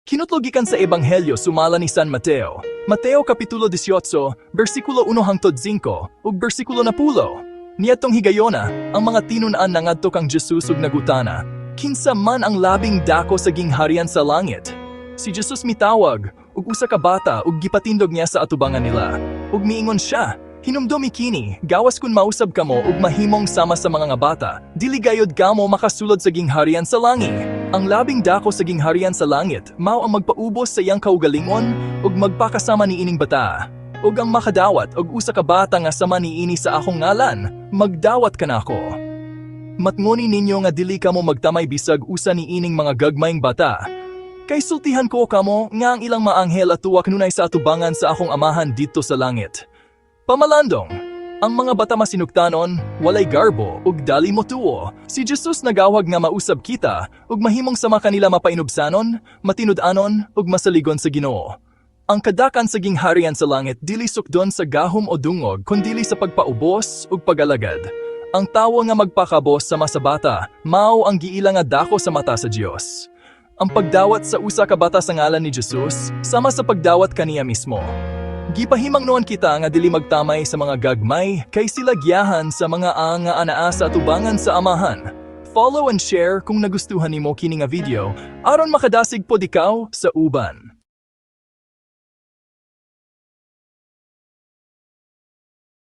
Kinutlogikan sa Ebanghelyo sumala ni San Mateo. Mateo Kapitulo 18, versikulo 1 hangtod 5, ug versikulo 10. Niadtong higayona, ang mga tinun-an nangadto kang Jesus ug nagutana, kinsa man ang labing dako sa gingharian sa langit. Si Jesus mitawag, ug usa ka bata ug gipatindog niya sa atubangan nila. Ug miingon siya, hinumdomi kini, gawas kun mausab kamo ug mahimong sama sa mga nga bata, dili gayud kamo makasulod sa gingharian sa langit. Ang labing dako sa gingharian sa langit, mao ang magpaubos sa iyang kaugalingon ug magpakasama ni ining bata. Ug ang makadawat og usa ka bata nga sama niini sa akong ngalan, magdawat kanako. Matngoni ninyo nga dili kamo magtamay bisag usa ni ining mga gagmayng bata. Kay sultihan ko kamo nga ang ilang maanghel atuwa kanunay sa atubangan sa akong amahan dito sa langit. Pamalandong, ang mga bata masinugtanon, walay garbo ug dali motuo. Si Jesus nagawag nga mausab kita ug mahimong sama kanila mapainubsanon, matinud-anon ug masaligon sa Ginoo. Ang kadakan sa gingharian sa langit dili sukdon sa gahom o dungog kundili sa pagpaubos ug pagalagad. Ang tawo nga magpakabos sama sa bata, mao ang giila nga dako sa mata sa Dios. Ang pagdawat sa usa ka bata sa ngalan ni Jesus sama sa pagdawat kaniya mismo. Gipahimang noon kita nga dili magtamay sa mga gagmay kay sila giyahan sa mga nga anaa sa atubangan sa amahan. Follow and share kung nagustuhan nimo kini nga video aron makadasig pod ikaw sa uban.